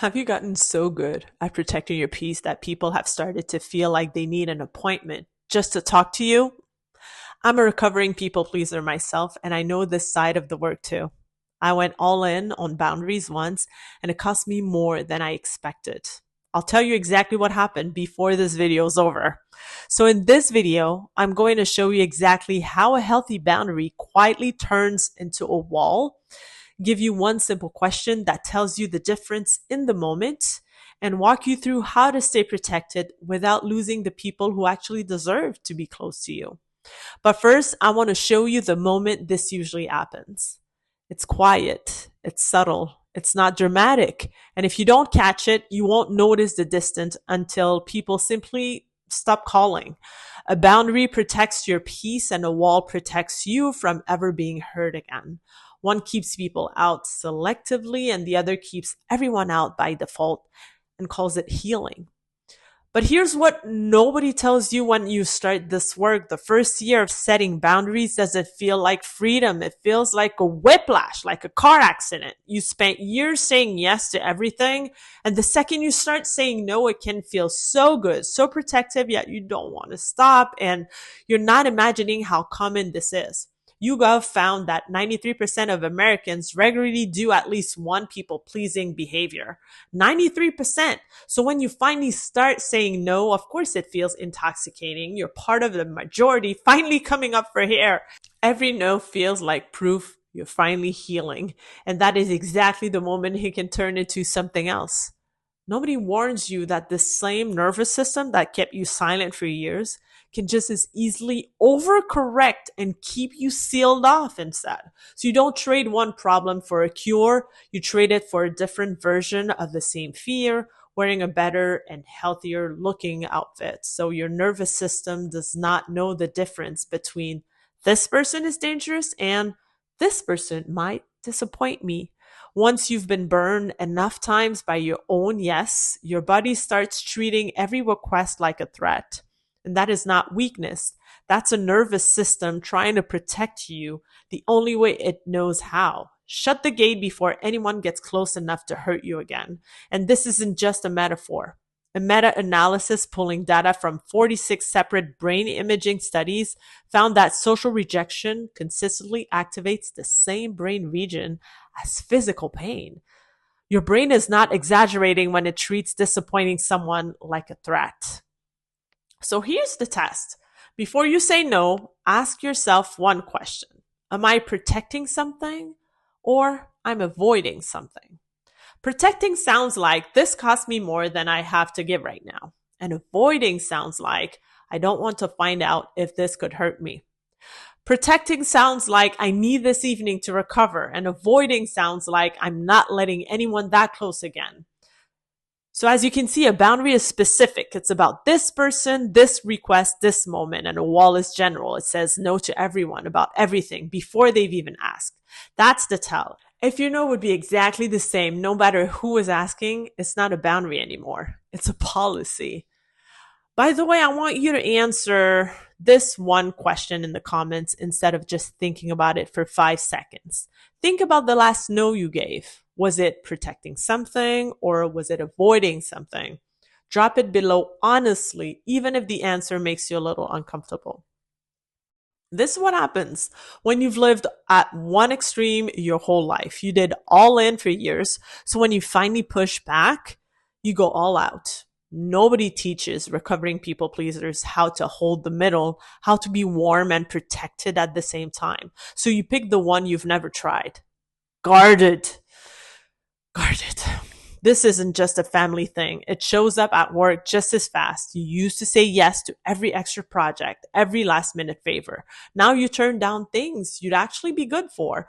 Have you gotten so good at protecting your peace that people have started to feel like they need an appointment just to talk to you? I'm a recovering people pleaser myself, and I know this side of the work too. I went all in on boundaries once, and it cost me more than I expected. I'll tell you exactly what happened before this video is over. So, in this video, I'm going to show you exactly how a healthy boundary quietly turns into a wall, give you one simple question that tells you the difference in the moment, and walk you through how to stay protected without losing the people who actually deserve to be close to you. But first, I want to show you the moment this usually happens. It's quiet, it's subtle, it's not dramatic. And if you don't catch it, you won't notice the distance until people simply stop calling. A boundary protects your peace, and a wall protects you from ever being hurt again. One keeps people out selectively, and the other keeps everyone out by default and calls it healing. But here's what nobody tells you when you start this work. The first year of setting boundaries doesn't feel like freedom. It feels like a whiplash, like a car accident. You spent years saying yes to everything. And the second you start saying no, it can feel so good, so protective, yet you don't want to stop. And you're not imagining how common this is. YouGov found that 93% of Americans regularly do at least one people pleasing behavior. 93%. So when you finally start saying no, of course it feels intoxicating. You're part of the majority finally coming up for air. Every no feels like proof you're finally healing. And that is exactly the moment it can turn into something else. Nobody warns you that the same nervous system that kept you silent for years can just as easily overcorrect and keep you sealed off instead. So you don't trade one problem for a cure, you trade it for a different version of the same fear, wearing a better and healthier looking outfit. So your nervous system does not know the difference between this person is dangerous and this person might disappoint me. Once you've been burned enough times by your own yes, your body starts treating every request like a threat. And that is not weakness. That's a nervous system trying to protect you the only way it knows how. Shut the gate before anyone gets close enough to hurt you again. And this isn't just a metaphor. A meta-analysis pulling data from 46 separate brain imaging studies found that social rejection consistently activates the same brain region as physical pain. Your brain is not exaggerating when it treats disappointing someone like a threat. So here's the test. Before you say no, ask yourself one question. Am I protecting something or I'm avoiding something? Protecting sounds like this costs me more than I have to give right now. And avoiding sounds like I don't want to find out if this could hurt me. Protecting sounds like I need this evening to recover, and avoiding sounds like I'm not letting anyone that close again. So as you can see, a boundary is specific. It's about this person, this request, this moment, and a wall is general. It says no to everyone about everything before they've even asked. That's the tell. If your no would be exactly the same, no matter who is asking, it's not a boundary anymore. It's a policy. By the way, I want you to answer this one question in the comments instead of just thinking about it for 5 seconds. Think about the last no you gave. Was it protecting something or was it avoiding something? Drop it below honestly, even if the answer makes you a little uncomfortable. This is what happens when you've lived at one extreme your whole life. You did all in for years. So when you finally push back, you go all out. Nobody teaches recovering people pleasers how to hold the middle, how to be warm and protected at the same time. So you pick the one you've never tried. Guarded. Guarded. This isn't just a family thing. It shows up at work just as fast. You used to say yes to every extra project, every last minute favor. Now you turn down things you'd actually be good for.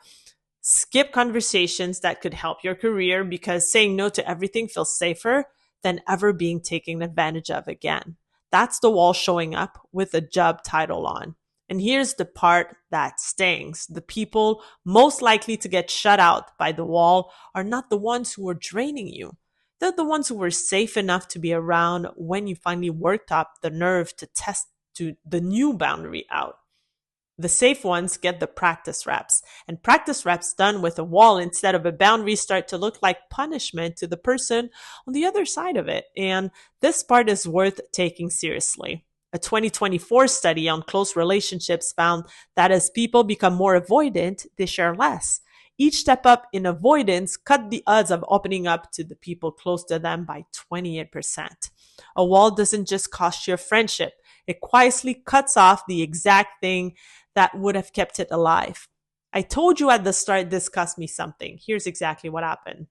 Skip conversations that could help your career because saying no to everything feels safer than ever being taken advantage of again. That's the wall showing up with a job title on. And here's the part that stings. The people most likely to get shut out by the wall are not the ones who are draining you. They're the ones who were safe enough to be around when you finally worked up the nerve to test to the new boundary out. The safe ones get the practice reps, and practice reps done with a wall instead of a boundary start to look like punishment to the person on the other side of it. And this part is worth taking seriously. A 2024 study on close relationships found that as people become more avoidant, they share less. Each step up in avoidance cut the odds of opening up to the people close to them by 28%. A wall doesn't just cost you a friendship, it quietly cuts off the exact thing that would have kept it alive. I told you at the start this cost me something. Here's exactly what happened.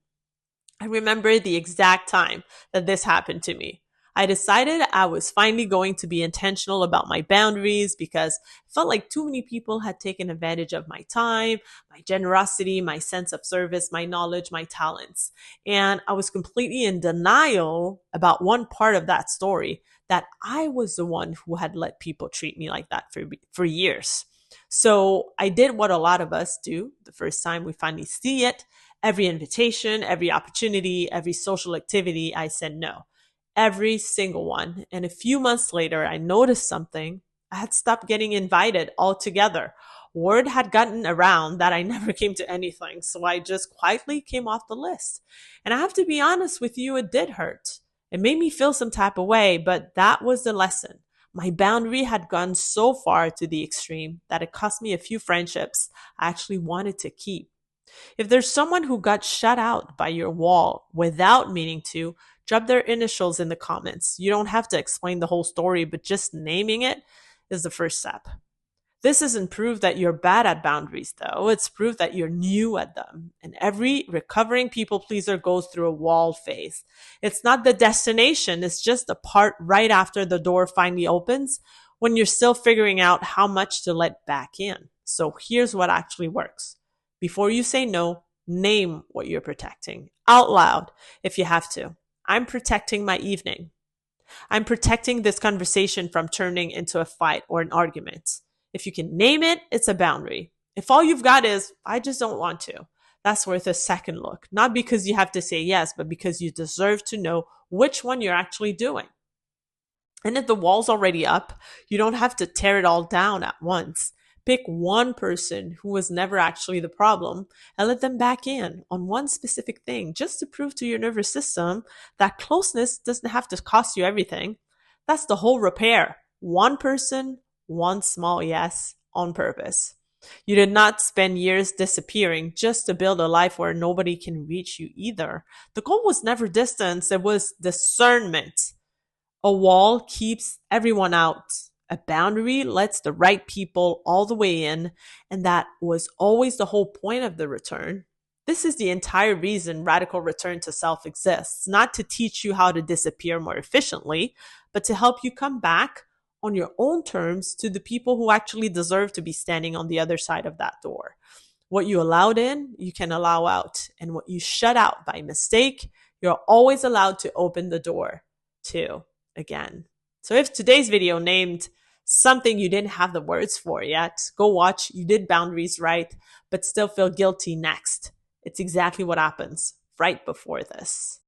I remember the exact time that this happened to me. I decided I was finally going to be intentional about my boundaries because I felt like too many people had taken advantage of my time, my generosity, my sense of service, my knowledge, my talents. And I was completely in denial about one part of that story, that I was the one who had let people treat me like that for years. So I did what a lot of us do the first time we finally see it. Every invitation, every opportunity, every social activity, I said no. Every single one. And a few months later, I noticed something. I had stopped getting invited altogether. Word had gotten around that I never came to anything, so I just quietly came off the list. And I have to be honest with you, it did hurt. It made me feel some type of way, but that was the lesson. My boundary had gone so far to the extreme that it cost me a few friendships I actually wanted to keep. If there's someone who got shut out by your wall without meaning to, drop their initials in the comments. You don't have to explain the whole story, but just naming it is the first step. This isn't proof that you're bad at boundaries, though. It's proof that you're new at them. And every recovering people pleaser goes through a wall phase. It's not the destination, it's just the part right after the door finally opens when you're still figuring out how much to let back in. So here's what actually works. Before you say no, name what you're protecting out loud if you have to. I'm protecting my evening. I'm protecting this conversation from turning into a fight or an argument. If you can name it, it's a boundary. If all you've got is, I just don't want to, that's worth a second look. Not because you have to say yes, but because you deserve to know which one you're actually doing. And if the wall's already up, you don't have to tear it all down at once. Pick one person who was never actually the problem and let them back in on one specific thing just to prove to your nervous system that closeness doesn't have to cost you everything. That's the whole repair. One person, one small yes on purpose. You did not spend years disappearing just to build a life where nobody can reach you either. The goal was never distance, it was discernment. A wall keeps everyone out. A boundary lets the right people all the way in, and that was always the whole point of the return. This is the entire reason Radical Return to Self exists, not to teach you how to disappear more efficiently, but to help you come back on your own terms to the people who actually deserve to be standing on the other side of that door. What you allowed in, you can allow out, and what you shut out by mistake, you're always allowed to open the door to again. So if today's video named something you didn't have the words for yet, go watch You Did Boundaries Right, but still feel guilty next. It's exactly what happens right before this.